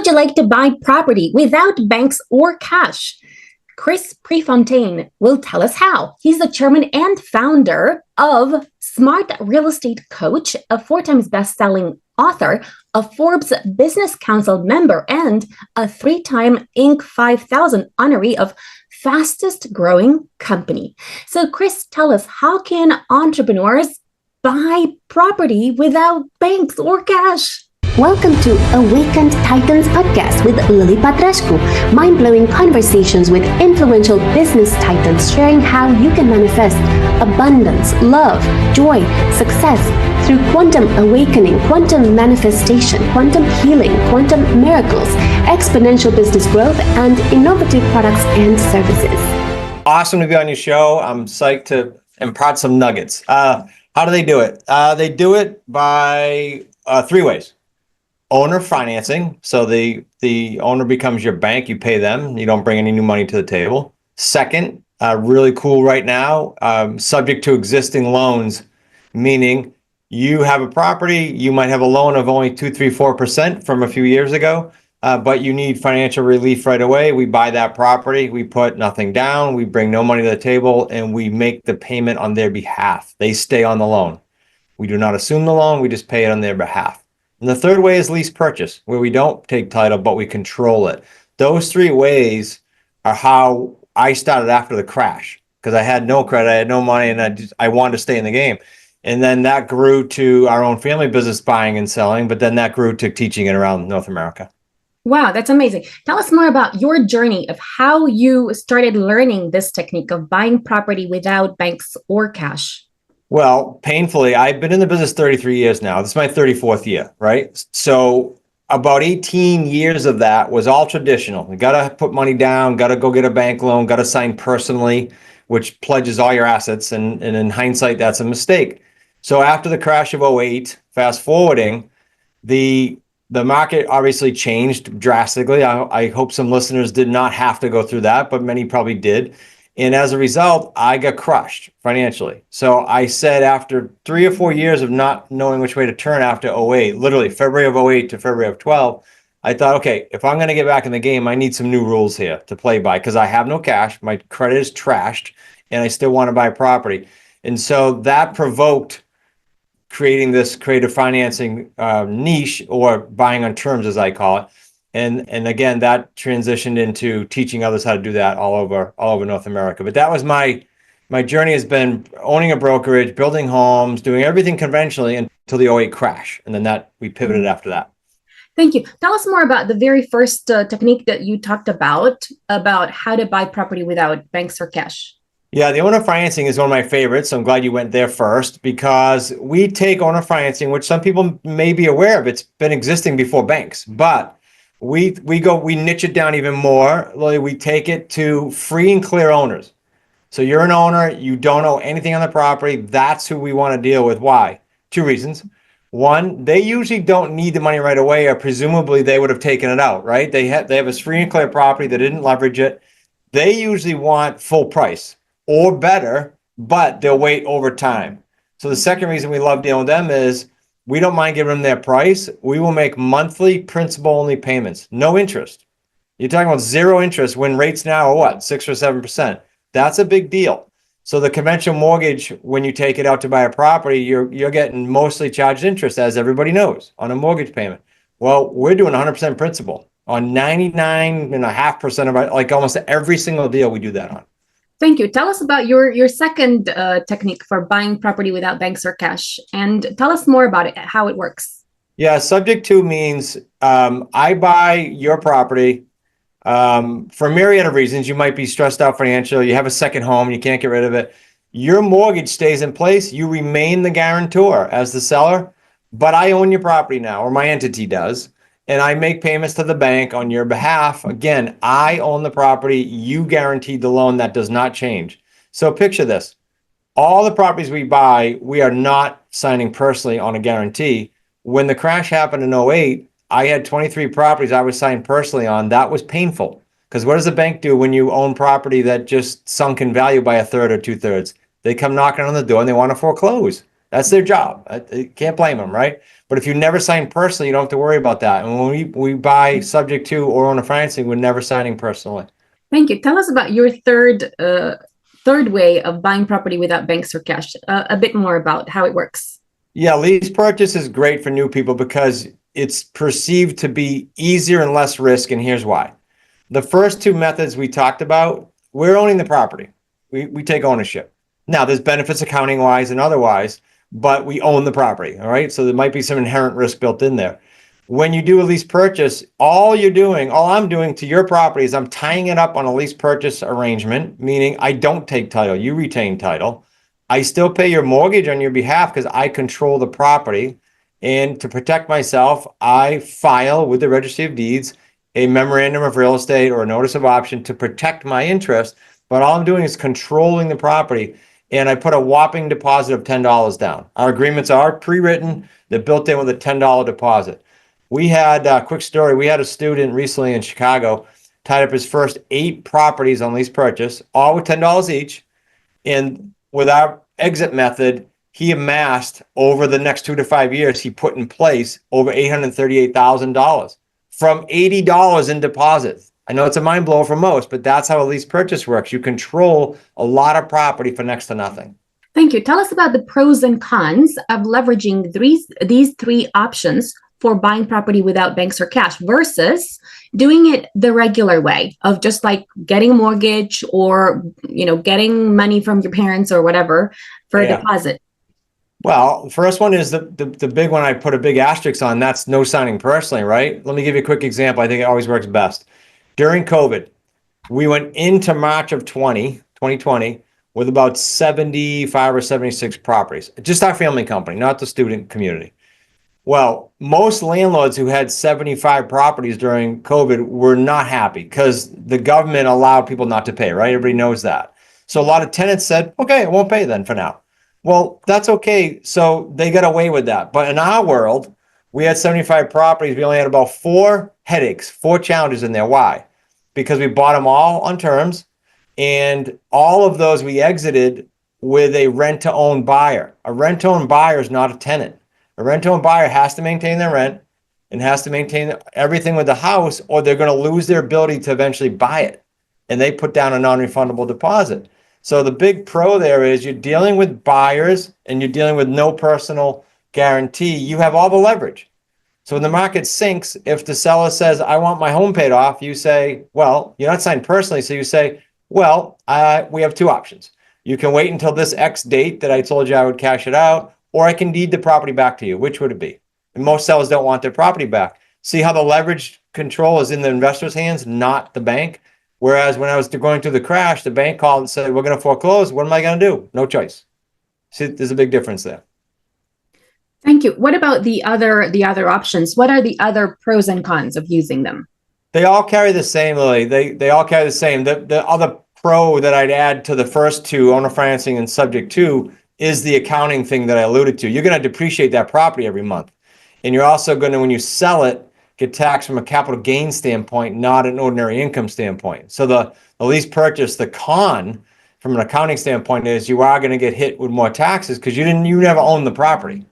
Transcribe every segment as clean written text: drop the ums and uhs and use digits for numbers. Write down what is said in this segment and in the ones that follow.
would you like to buy property without banks or cash? Chris Prefontaine will tell us how. He's the chairman and founder of Smart Real Estate Coach, a 4 times best-selling author, a Forbes Business Council member, and a 3-time Inc. 5000 honoree of fastest growing company. So Chris, tell us, how can entrepreneurs buy property without banks or cash? Welcome to Awakened Titans podcast with Lily Patrascu. Mind-blowing conversations with influential business titans sharing how you can manifest abundance, love, joy, success through quantum awakening, quantum manifestation, quantum healing, quantum miracles, exponential business growth, and innovative products and services. Awesome to be on your show. I'm psyched to impart some nuggets. How do they do it? They do it by 3 ways. Owner financing, so the owner becomes your bank, you pay them, you don't bring any new money to the table. Second, really cool right now, subject to existing loans, meaning you have a property, you might have a loan of only 2, 3, 4% from a few years ago, but you need financial relief right away. We buy that property, we put nothing down, we bring no money to the table, and we make the payment on their behalf. They stay on the loan. We do not assume the loan, we just pay it on their behalf. And the third way is lease purchase, where we don't take title, but we control it. Those 3 ways are how I started after the crash, because I had no credit, I had no money, and I wanted to stay in the game. And then that grew to our own family business, buying and selling, but then that grew to teaching it around North America. Wow, that's amazing. Tell us more about your journey of how you started learning this technique of buying property without banks or cash. Well, painfully, I've been in the business 33 years now. This is my 34th year, right? So about 18 years of that was all traditional. You got to put money down, got to go get a bank loan, got to sign personally, which pledges all your assets. And in hindsight, that's a mistake. So after the crash of '08, fast forwarding, the market obviously changed drastically. I hope some listeners did not have to go through that, but many probably did. And as a result, I got crushed financially. So I said, after 3 or 4 years of not knowing which way to turn after '08, literally February of '08 to February of '12, I thought, okay, if I'm going to get back in the game, I need some new rules here to play by, because I have no cash, my credit is trashed, and I still want to buy property. And so that provoked creating this creative financing niche, or buying on terms, as I call it. And again, that transitioned into teaching others how to do that all over North America. But that was my journey, has been owning a brokerage, building homes, doing everything conventionally until the '08 crash. And then we pivoted after that. Thank you. Tell us more about the very first technique that you talked about how to buy property without banks or cash. Yeah, the owner financing is one of my favorites. So I'm glad you went there first, because we take owner financing, which some people may be aware of. It's been existing before banks, but we niche it down even more. We take it to free and clear owners. So you're an owner, you don't owe anything on the property. That's who we want to deal with. Why? 2 reasons. One, they usually don't need the money right away, or presumably they would have taken it out, right? They have a free and clear property, they didn't leverage it. They usually want full price or better, but they'll wait over time. So the second reason we love dealing with them is we don't mind giving them their price. We will make monthly principal-only payments, no interest. You're talking about 0 interest when rates now are what, 6 or 7%? That's a big deal. So the conventional mortgage, when you take it out to buy a property, you're getting mostly charged interest, as everybody knows, on a mortgage payment. Well, we're doing 100% principal on 99.5% of like almost every single deal we do that on. Thank you. Tell us about your second technique for buying property without banks or cash, and tell us more about it, how it works. Yeah, subject to means I buy your property for a myriad of reasons. You might be stressed out financially, you have a second home, you can't get rid of it. Your mortgage stays in place. You remain the guarantor as the seller, but I own your property now, or my entity does. And I make payments to the bank on your behalf. Again, I own the property. You guaranteed the loan. That does not change. So picture this. All the properties we buy, we are not signing personally on a guarantee. When the crash happened in '08, I had 23 properties I was signed personally on. That was painful, because what does the bank do when you own property that just sunk in value by 1/3 or 2/3? They come knocking on the door and they want to foreclose. That's their job. You can't blame them, right? But if you never sign personally, you don't have to worry about that. And when we buy subject to or owner financing, we're never signing personally. Thank you. Tell us about your third way of buying property without banks or cash. A bit more about how it works. Yeah, lease purchase is great for new people because it's perceived to be easier and less risk. And here's why. The first two methods we talked about, we're owning the property. We take ownership. Now, there's benefits accounting wise and otherwise, but we own the property. All right. So there might be some inherent risk built in there. When you do a lease purchase, all I'm doing to your property is I'm tying it up on a lease purchase arrangement, meaning I don't take title, you retain title. I still pay your mortgage on your behalf because I control the property. And to protect myself, I file with the Registry of Deeds a memorandum of real estate or a notice of option to protect my interest. But all I'm doing is controlling the property. And I put a whopping deposit of $10 down. Our agreements are pre-written. They're built in with a $10 deposit. We had a quick story. We had a student recently in Chicago tied up his first 8 properties on lease purchase, all with $10 each. And with our exit method, he amassed over the next 2 to 5 years, he put in place over $838,000 from $80 in deposits. I know it's a mind blower for most, but that's how a lease purchase works. You control a lot of property for next to nothing. Thank you. Tell us about the pros and cons of leveraging these three options for buying property without banks or cash versus doing it the regular way of just like getting a mortgage or, getting money from your parents or whatever for a deposit. Well, the first one is the big one I put a big asterisk on. That's no signing personally, right? Let me give you a quick example. I think it always works best. During COVID, we went into March of 2020 with about 75 or 76 properties. Just our family company, not the student community. Well, most landlords who had 75 properties during COVID were not happy because the government allowed people not to pay, right? Everybody knows that. So a lot of tenants said, okay, I won't pay then for now. Well, that's okay. So they got away with that. But in our world, we had 75 properties. We only had about 4 headaches, 4 challenges in there. Why? Because we bought them all on terms, and all of those we exited with a rent-to-own buyer. A rent-to-own buyer is not a tenant. A rent-to-own buyer has to maintain their rent and has to maintain everything with the house, or they're going to lose their ability to eventually buy it. And they put down a non-refundable deposit. So the big pro there is you're dealing with buyers and you're dealing with no personal guarantee. You have all the leverage. So when the market sinks, if the seller says, I want my home paid off, you say, well, you're not signed personally. So you say, well, we have 2 options. You can wait until this X date that I told you I would cash it out, or I can deed the property back to you. Which would it be? And most sellers don't want their property back. See how the leverage control is in the investor's hands, not the bank? Whereas when I was going through the crash, the bank called and said, we're going to foreclose. What am I going to do? No choice. See, there's a big difference there. Thank you. What about the other options? What are the other pros and cons of using them? They all carry the same, Lily. They all carry the same. The other pro that I'd add to the first 2, owner financing and subject to, is the accounting thing that I alluded to. You're going to depreciate that property every month. And you're also going to, when you sell it, get taxed from a capital gain standpoint, not an ordinary income standpoint. So the lease purchase, the con from an accounting standpoint is you are going to get hit with more taxes because you never own the property.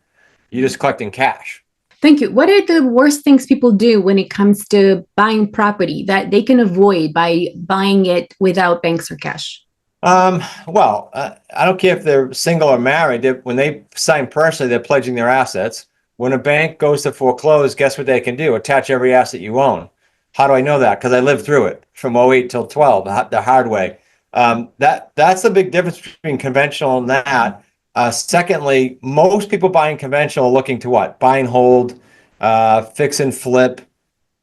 You're just collecting cash. Thank you. What are the worst things people do when it comes to buying property that they can avoid by buying it without banks or cash? Well, I don't care if they're single or married. When they sign personally, they're pledging their assets. When a bank goes to foreclose, guess what they can do? Attach every asset you own. How do I know that? Because I lived through it from 08 till 12, the hard way. That's the big difference between conventional and that. Secondly, most people buying conventional are looking to what? Buy and hold, fix and flip,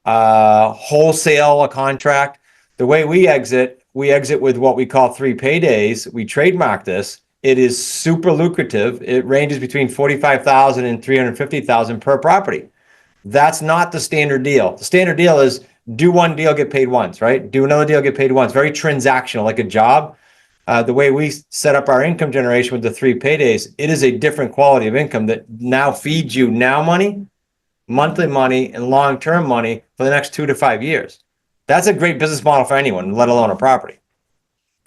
wholesale a contract. The way we exit with what we call 3 paydays. We trademark this. It is super lucrative. It ranges between $45,000 and $350,000 per property. That's not the standard deal. The standard deal is do one deal, get paid once, right? Do another deal, get paid once. Very transactional, like a job. The way we set up our income generation with the 3 paydays, it is a different quality of income that now feeds you now money, monthly money, and long-term money for the next 2 to 5 years. That's a great business model for anyone, let alone a property.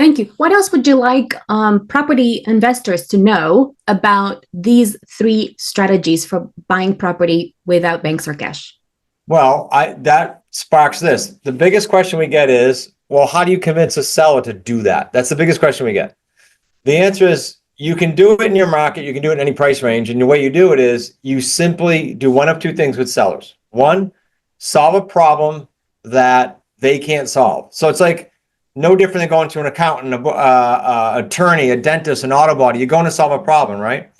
Thank you. What else would you like property investors to know about these three strategies for buying property without banks or cash? Well, that sparks this. The biggest question we get is, well, how do you convince a seller to do that? That's the biggest question we get. The answer is you can do it in your market. You can do it in any price range. And the way you do it is you simply do one of two things with sellers. One, solve a problem that they can't solve. So it's like no different than going to an accountant, attorney, a dentist, an auto body. You're going to solve a problem, right?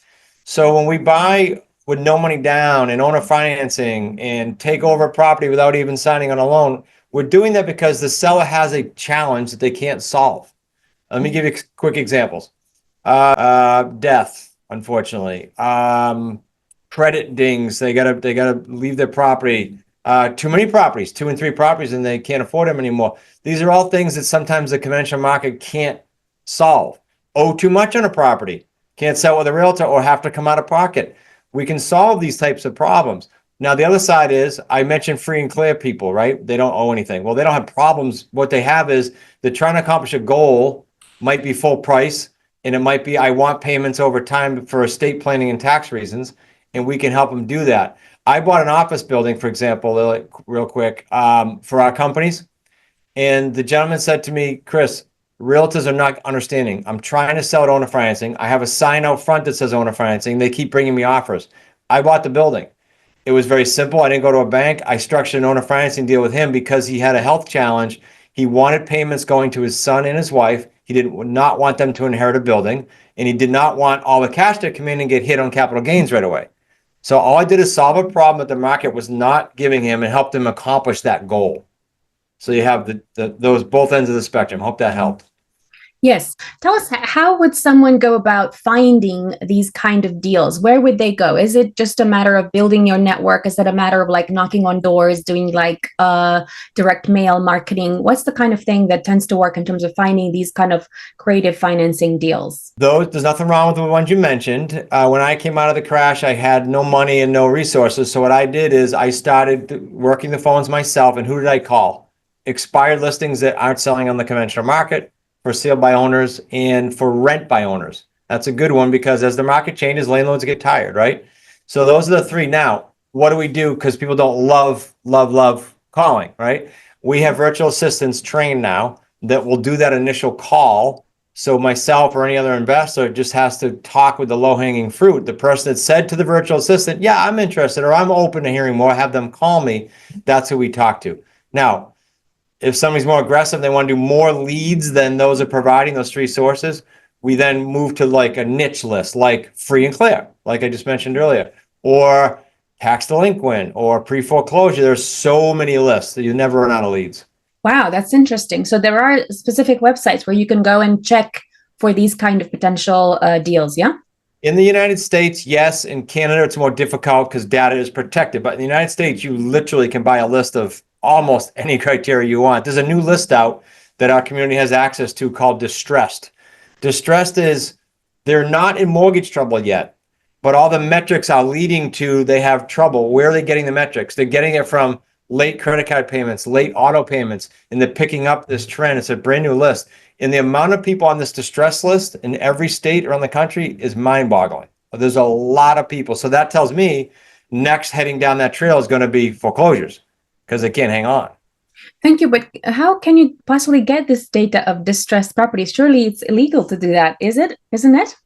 So when we buy with no money down and owner financing and take over a property without even signing on a loan, we're doing that because the seller has a challenge that they can't solve. Let me give you quick examples. Death, unfortunately. Credit dings. They gotta leave their property. Too many properties, 2 and 3 properties, and they can't afford them anymore. These are all things that sometimes the conventional market can't solve. Owe too much on a property, can't sell with a realtor, or have to come out of pocket. We can solve these types of problems. Now, the other side is, I mentioned free and clear people, right? They don't owe anything. Well, they don't have problems. What they have is they're trying to accomplish a goal, might be full price, and it might be, I want payments over time for estate planning and tax reasons, and we can help them do that. I bought an office building, for example, real quick, for our companies. And the gentleman said to me, Chris, realtors are not understanding. I'm trying to sell it owner financing. I have a sign out front that says owner financing. They keep bringing me offers. I bought the building. It was very simple. I didn't go to a bank. I structured an owner financing deal with him because he had a health challenge. He wanted payments going to his son and his wife. He did not want them to inherit a building, and he did not want all the cash to come in and get hit on capital gains right away. So all I did is solve a problem that the market was not giving him and helped him accomplish that goal. So you have those both ends of the spectrum. Hope that helped. Yes. Tell us, how would someone go about finding these kind of deals? Where would they go? Is it just a matter of building your network? Is it a matter of like knocking on doors, doing like direct mail marketing? What's the kind of thing that tends to work in terms of finding these kind of creative financing deals? There's nothing wrong with the ones you mentioned. When I came out of the crash, I had no money and no resources. So what I did is I started working the phones myself. And who did I call? Expired listings that aren't selling on the conventional market, for sale by owners, and for rent by owners. That's a good one because as the market changes, landlords get tired, right? So those are the three. Now, what do we do? Because people don't love calling, right? We have virtual assistants trained now that will do that initial call. So myself or any other investor just has to talk with the low-hanging fruit. The person that said to the virtual assistant, yeah, I'm interested, or I'm open to hearing more, have them call me. That's who we talk to. Now, if somebody's more aggressive, they want to do more leads than those are providing, those three sources, we then move to like a niche list, like free and clear, like I just mentioned earlier, or tax delinquent, or pre-foreclosure. There's so many lists that you never run out of leads. Wow, that's interesting. So there are specific websites where you can go and check for these kind of potential deals, yeah? In the United States, yes. In Canada, it's more difficult because data is protected. But in the United States, you literally can buy a list of almost any criteria you want. There's a new list out that our community has access to called distressed. Distressed is they're not in mortgage trouble yet, but all the metrics are leading to they have trouble. Where are they getting the metrics? They're getting it from late credit card payments, late auto payments, and they're picking up this trend. It's a brand new list. And the amount of people on this distress list in every state around the country is mind-boggling. There's a lot of people. So that tells me next heading down that trail is going to be foreclosures because they can't hang on. Thank you. But how can you possibly get this data of distressed properties? Surely it's illegal to do that, isn't it?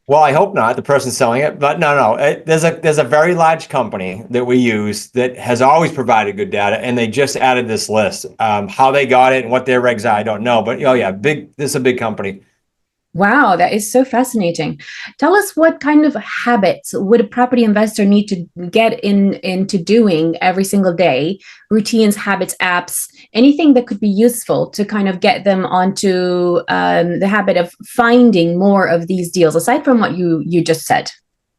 Well, I hope not, the person selling it, but no. There's a very large company that we use that has always provided good data, and they just added this list. How they got it and what their regs are, I don't know, but oh yeah, this is a big company. Wow, that is so fascinating. Tell us, what kind of habits would a property investor need to get into doing every single day? Routines, habits, apps, anything that could be useful to kind of get them onto the habit of finding more of these deals, aside from what you just said.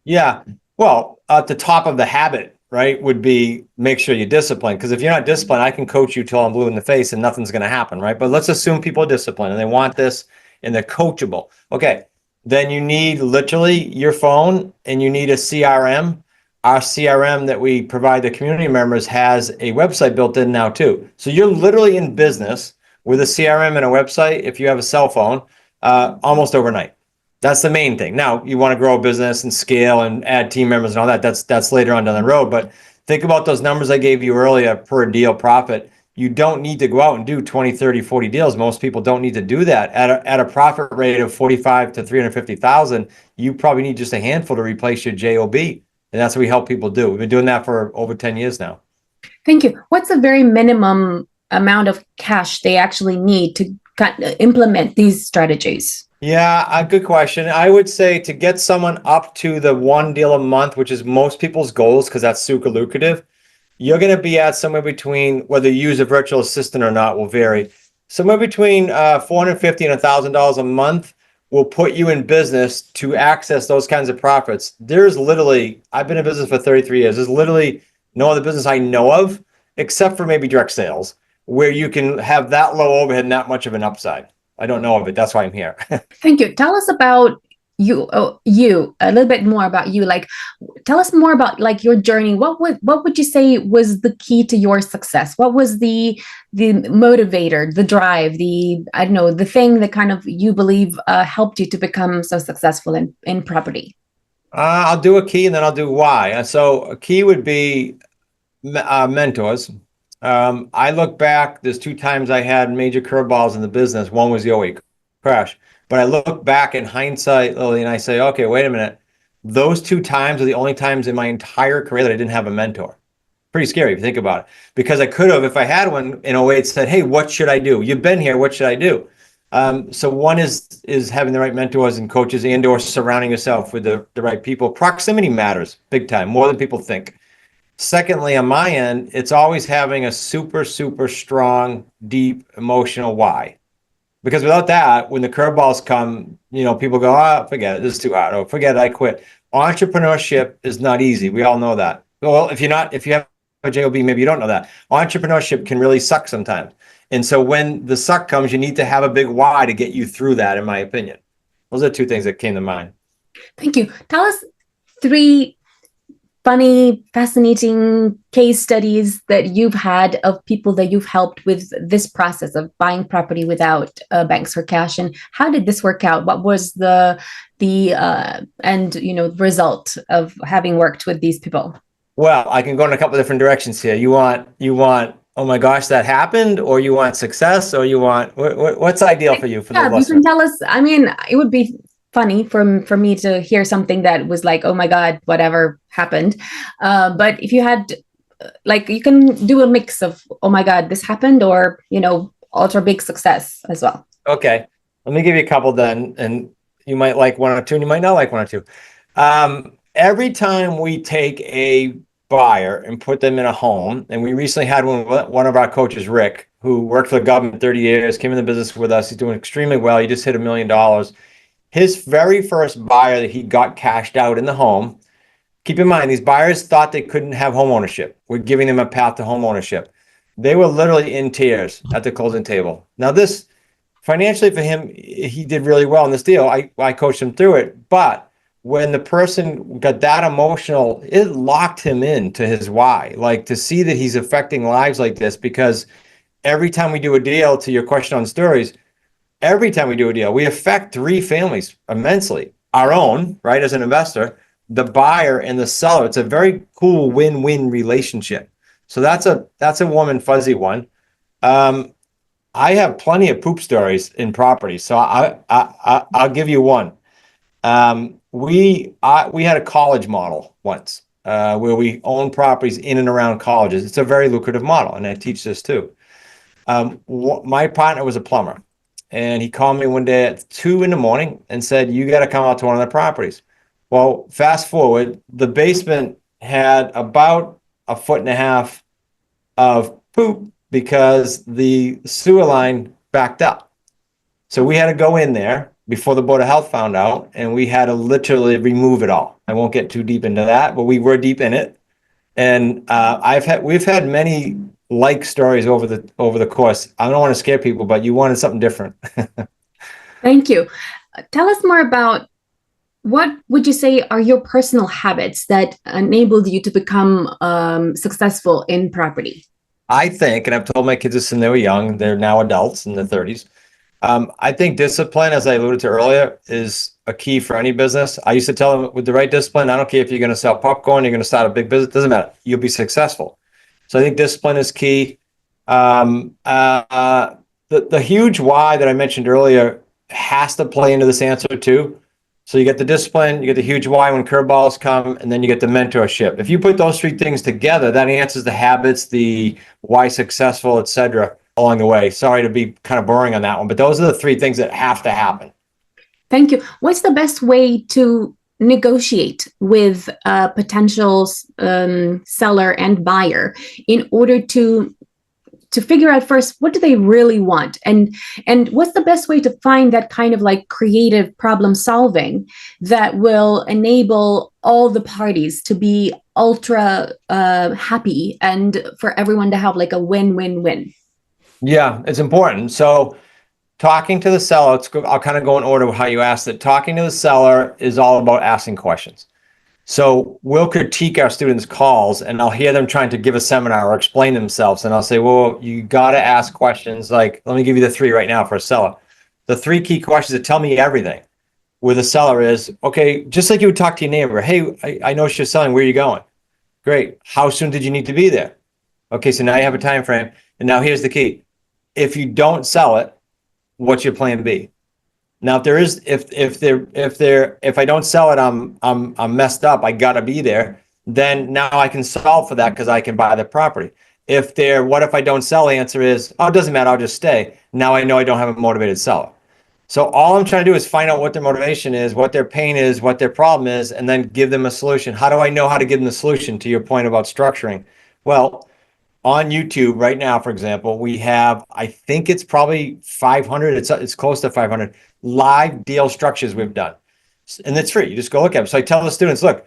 Yeah, well, at the top of the habit, right, would be make sure you're disciplined. Because if you're not disciplined, I can coach you till I'm blue in the face and nothing's going to happen, right? But let's assume people are disciplined and they want this and they're coachable. Okay, then you need literally your phone and you need a CRM. Our CRM that we provide the community members has a website built in now too. So you're literally in business with a CRM and a website, if you have a cell phone, almost overnight. That's the main thing. Now, you want to grow a business and scale and add team members and all that. That's later on down the road. But think about those numbers I gave you earlier per deal profit. You don't need to go out and do 20, 30, 40 deals. Most people don't need to do that. At a profit rate of 45 to 350,000, you probably need just a handful to replace your JOB. And that's what we help people do. We've been doing that for over 10 years now. Thank you. What's the very minimum amount of cash they actually need to implement these strategies? Yeah, a good question. I would say to get someone up to the one deal a month, which is most people's goals, because that's super lucrative, you're going to be at somewhere between, whether you use a virtual assistant or not will vary, somewhere between $450 and $1,000 a month will put you in business to access those kinds of profits. There's literally, I've been in business for 33 years. There's literally no other business I know of, except for maybe direct sales, where you can have that low overhead and that much of an upside. I don't know of it. That's why I'm here. Thank you. Tell us about you a little bit more about you. Like, tell us more about like your journey. What would you say was the key to your success? What was the motivator, the drive, the thing that kind of you believe helped you to become so successful in property? I'll do a key and then I'll do why. So a key would be mentors. I look back, there's 2 times I had major curveballs in the business. One was the '08 crash. But I look back in hindsight, Lily, and I say, okay, wait a minute. Those 2 times are the only times in my entire career that I didn't have a mentor. Pretty scary if you think about it. Because I could have, if I had one in '08, said, hey, what should I do? You've been here, what should I do? So one is having the right mentors and coaches and or surrounding yourself with the right people. Proximity matters big time, more than people think. Secondly, on my end, it's always having a super, super strong, deep emotional why. Because without that, when the curveballs come, people go, oh, forget it, this is too hard. Oh, forget it, I quit. Entrepreneurship is not easy. We all know that. Well, if you have a JOB, maybe you don't know that. Entrepreneurship can really suck sometimes. And so when the suck comes, you need to have a big why to get you through that, in my opinion. Those are 2 things that came to mind. Thank you. Tell us 3 funny, fascinating case studies that you've had of people that you've helped with this process of buying property without banks or cash, and how did this work out? What was the result of having worked with these people? Well, I can go in a couple of different directions here. You want, oh my gosh, that happened, or you want success, or you want what's ideal for you? Yeah, you can tell us. I mean, it would be funny for me to hear something that was like, oh my God, whatever happened. But if you had, you can do a mix of, oh my God, this happened, or, ultra big success as well. Okay. Let me give you a couple then, and you might like 1 or 2, and you might not like 1 or 2. Every time we take a buyer and put them in a home, and we recently had one of our coaches, Rick, who worked for the government 30 years, came in the business with us. He's doing extremely well. He just hit $1 million. His very first buyer that he got cashed out in the home, keep in mind, these buyers thought they couldn't have home ownership. We're giving them a path to home ownership. They were literally in tears at the closing table. Now this, financially for him, he did really well in this deal. I coached him through it. But when the person got that emotional, it locked him into his why. Like, to see that he's affecting lives like this, because every time we do a deal, to your question on stories, every time we do a deal, we affect 3 families immensely. Our own, right, as an investor, the buyer and the seller. It's a very cool win-win relationship. So that's a warm and fuzzy one. I have plenty of poop stories in property, so I'll give you one. We had a college model once, where we own properties in and around colleges. It's a very lucrative model, and I teach this too. My partner was a plumber, and he called me one day at 2 a.m. and said, you got to come out to one of the properties. Well, fast forward, the basement had about 1.5 feet of poop because the sewer line backed up. So we had to go in there before the Board of Health found out, and we had to literally remove it all. I won't get too deep into that, but we were deep in it. And we've had many like stories over the course. I don't want to scare people, but you wanted something different. Thank you. Tell us more about, what would you say are your personal habits that enabled you to become successful in property? I think, and I've told my kids this when they were young, they're now adults in their 30s. I think discipline, as I alluded to earlier, is a key for any business. I used to tell them with the right discipline, I don't care if you're going to sell popcorn, you're going to start a big business, doesn't matter. You'll be successful. So I think discipline is key. The huge why that I mentioned earlier has to play into this answer too. So you get the discipline, you get the huge why when curveballs come, and then you get the mentorship. If you put those three things together, that answers the habits, the why successful, etc. along the way. Sorry to be kind of boring on that one, but those are the three things that have to happen. Thank you. What's the best way to negotiate with a potential seller and buyer in order to figure out first, what do they really want, and what's the best way to find that kind of like creative problem solving that will enable all the parties to be ultra happy and for everyone to have like a win-win-win? Yeah, it's important. So talking to the seller, I'll kind of go in order of how you asked it. Talking to the seller is all about asking questions. So we'll critique our students' calls, and I'll hear them trying to give a seminar or explain themselves. And I'll say, well, you got to ask questions. Like, let me give you the three right now for a seller. The three key questions that tell me everything with a seller is, okay, just like you would talk to your neighbor. Hey, I noticed you're selling. Where are you going? Great. How soon did you need to be there? Okay, so now you have a time frame. And now here's the key. If you don't sell it, what's your plan B? Now, if I don't sell it, I'm messed up. I gotta be there. Then now I can solve for that because I can buy the property. What if I don't sell? The answer is, oh, it doesn't matter. I'll just stay. Now I know I don't have a motivated seller. So all I'm trying to do is find out what their motivation is, what their pain is, what their problem is, and then give them a solution. How do I know how to give them the solution? To your point about structuring, well, on YouTube right now, for example, we have, I think it's probably 500. It's close to 500 live deal structures we've done, and it's free. You just go look at them. So I tell the students, look,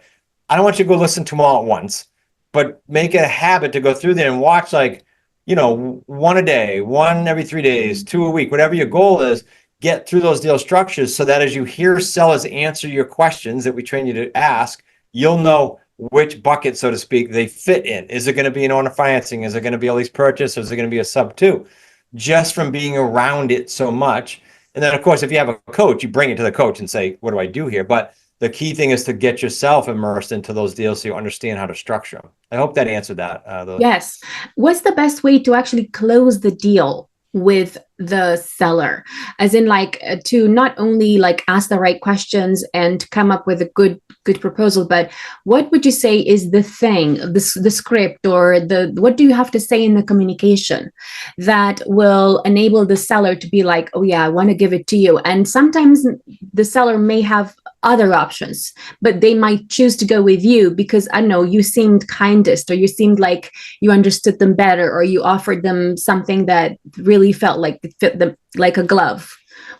I don't want you to go listen to them all at once, but make it a habit to go through there and watch, like, one a day, one every 3 days, two a week, whatever your goal is. Get through those deal structures so that as you hear sellers answer your questions that we train you to ask, you'll know which bucket, so to speak, they fit in. Is it going to be an owner financing? Is it going to be a lease purchase? Or is it going to be a sub two? Just from being around it so much. And then, of course, if you have a coach, you bring it to the coach and say, what do I do here? But the key thing is to get yourself immersed into those deals so you understand how to structure them. I hope that answered that. Yes. What's the best way to actually close the deal with the seller, as in like to not only like ask the right questions and come up with a good proposal, but what would you say is the thing, the script, or what do you have to say in the communication that will enable the seller to be like, oh yeah, I want to give it to you? And sometimes the seller may have other options, but they might choose to go with you because, I don't know, you seemed kindest, or you seemed like you understood them better, or you offered them something that really felt like it fit them like a glove.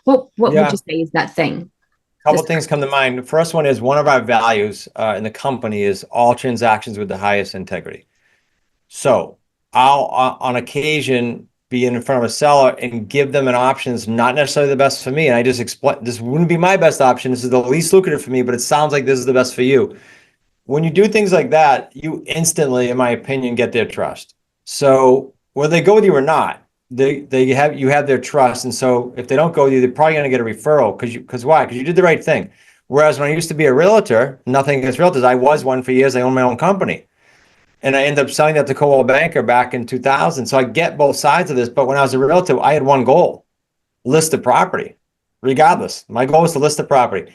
What would you say is that thing? A couple things come to mind. The first one is, one of our values in the company is all transactions with the highest integrity. So I'll on occasion be in front of a seller and give them an option that's not necessarily the best for me. And I just explain, this wouldn't be my best option. This is the least lucrative for me, but it sounds like this is the best for you. When you do things like that, you instantly, in my opinion, get their trust. So whether they go with you or not, you have their trust. And so if they don't go with you, they're probably going to get a referral because why? Because you did the right thing. Whereas when I used to be a realtor, nothing against realtors, I was one for years. I owned my own company. And I ended up selling that to Coldwell Banker back in 2000. So I get both sides of this. But when I was a realtor, I had one goal: list the property. Regardless, my goal was to list the property.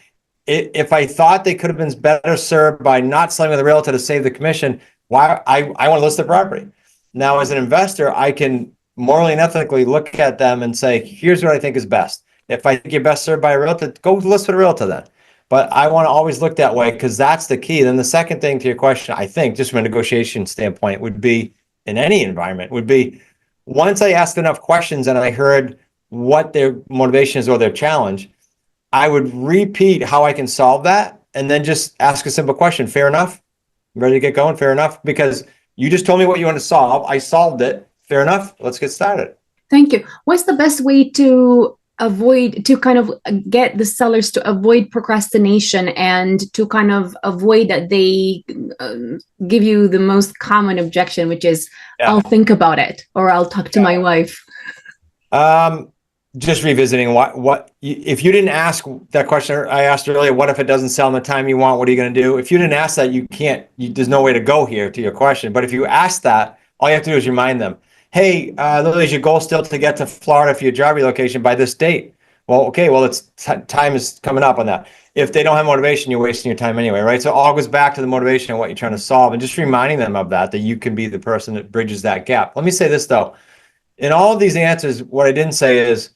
If I thought they could have been better served by not selling with a realtor to save the commission, why I want to list the property. Now, as an investor, I can morally and ethically look at them and say, here's what I think is best. If I think you're best served by a realtor, go list with a realtor then. But I want to always look that way because that's the key. Then the second thing to your question, I think, just from a negotiation standpoint, would be, in any environment, would be, once I asked enough questions and I heard what their motivation is or their challenge, I would repeat how I can solve that and then just ask a simple question. Fair enough? Ready to get going? Fair enough? Because you just told me what you want to solve. I solved it. Fair enough? Let's get started. Thank you. What's the best way to kind of get the sellers to avoid procrastination and to kind of avoid that they give you the most common objection, which is, I'll think about it, or I'll talk to my wife? Just revisiting if you didn't ask that question I asked earlier, what if it doesn't sell in the time you want? What are you going to do? If you didn't ask that, there's no way to go here to your question. But if you ask that, all you have to do is remind them, hey, Lily, is your goal still to get to Florida for your job relocation by this date? Well, okay, it's time is coming up on that. If they don't have motivation, you're wasting your time anyway, right? So it all goes back to the motivation and what you're trying to solve, and just reminding them of that you can be the person that bridges that gap. Let me say this though. In all of these answers, what I didn't say is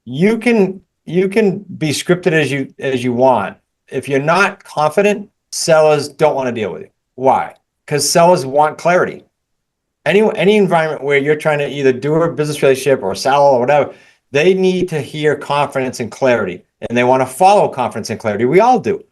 you can be scripted as you want. If you're not confident, sellers don't want to deal with you. Why? Because sellers want clarity. Any environment where you're trying to either do a business relationship or sell or whatever, they need to hear confidence and clarity, and they want to follow confidence and clarity. We all do.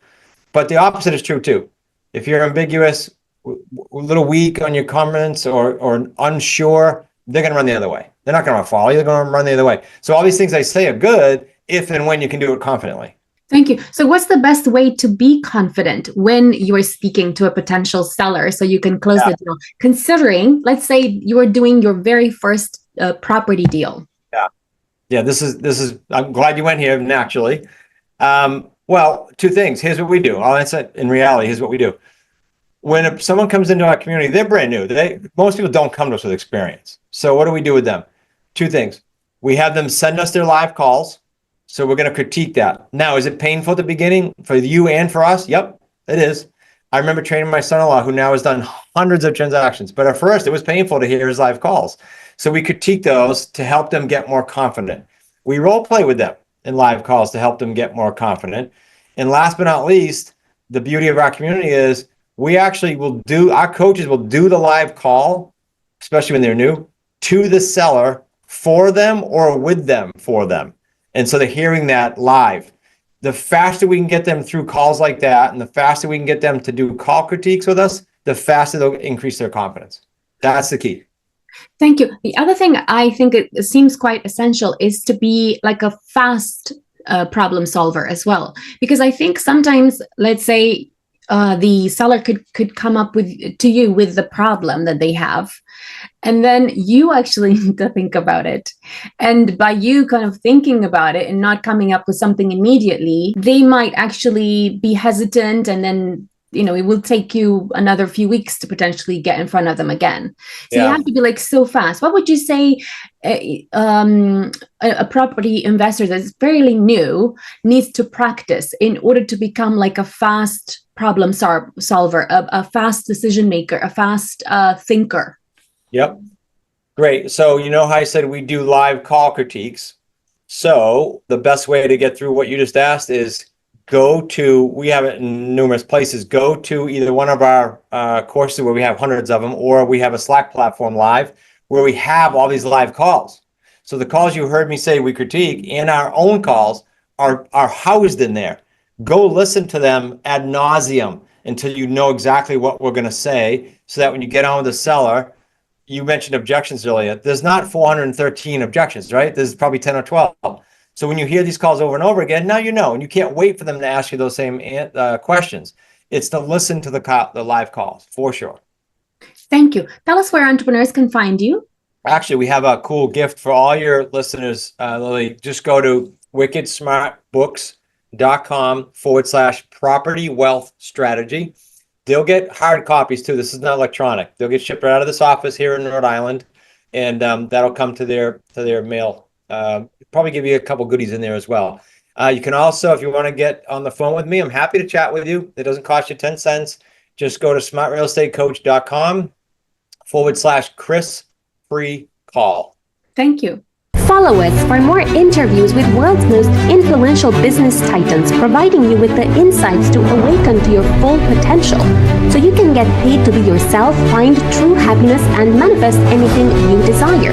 But the opposite is true too. If you're ambiguous, a little weak on your confidence or unsure, they're going to run the other way. They're not going to follow you. They're going to run the other way. So all these things I say are good if and when you can do it confidently. Thank you. So what's the best way to be confident when you're speaking to a potential seller so you can close the deal? Considering, let's say you are doing your very first property deal. Yeah. This is. I'm glad you went here naturally. Well, two things. Here's what we do. I'll answer it in reality. Here's what we do. When someone comes into our community, they're brand new. Most people don't come to us with experience. So what do we do with them? Two things. We have them send us their live calls. So we're going to critique that. Now, is it painful at the beginning for you and for us? Yep, it is. I remember training my son-in-law, who now has done hundreds of transactions. But at first, it was painful to hear his live calls. So we critique those to help them get more confident. We role play with them in live calls to help them get more confident. And last but not least, the beauty of our community is we actually our coaches will do the live call, especially when they're new, to the seller for them or with them for them. And so they're hearing that live. The faster we can get them through calls like that, and the faster we can get them to do call critiques with us, the faster they'll increase their confidence. That's the key. Thank you. The other thing I think it seems quite essential is to be like a fast problem solver as well. Because I think sometimes, let's say, the seller could come up to you with the problem that they have, and then you actually need to think about it. And by you kind of thinking about it and not coming up with something immediately, they might actually be hesitant, and then it will take you another few weeks to potentially get in front of them again. So you have to be like so fast. What would you say a property investor that's fairly new needs to practice in order to become like a fast problem solver, a fast decision maker, a fast thinker? Yep. Great. So how I said we do live call critiques. So the best way to get through what you just asked is we have it in numerous places. Go to either one of our courses where we have hundreds of them, or we have a Slack platform live where we have all these live calls. So the calls you heard me say we critique and our own calls are housed in there. Go listen to them ad nauseum until you know exactly what we're going to say, so that when you get on with the seller, you mentioned objections earlier. There's not 413 objections, right? There's probably 10 or 12. So when you hear these calls over and over again, now and you can't wait for them to ask you those same questions. It's to listen to the live calls, for sure. Thank you. Tell us where entrepreneurs can find you. Actually, we have a cool gift for all your listeners, Lily. Just go to wickedsmartbooks.com/property wealth strategy. They'll get hard copies too. This is not electronic. They'll get shipped right out of this office here in Rhode Island, and that'll come to their mail. Probably give you a couple goodies in there as well. You can also, if you want to get on the phone with me, I'm happy to chat with you. It doesn't cost you 10 cents. Just go to smartrealestatecoach.com/Chris free call. Thank you. Follow us for more interviews with world's most influential business titans, providing you with the insights to awaken to your full potential, so you can get paid to be yourself, find true happiness, and manifest anything you desire.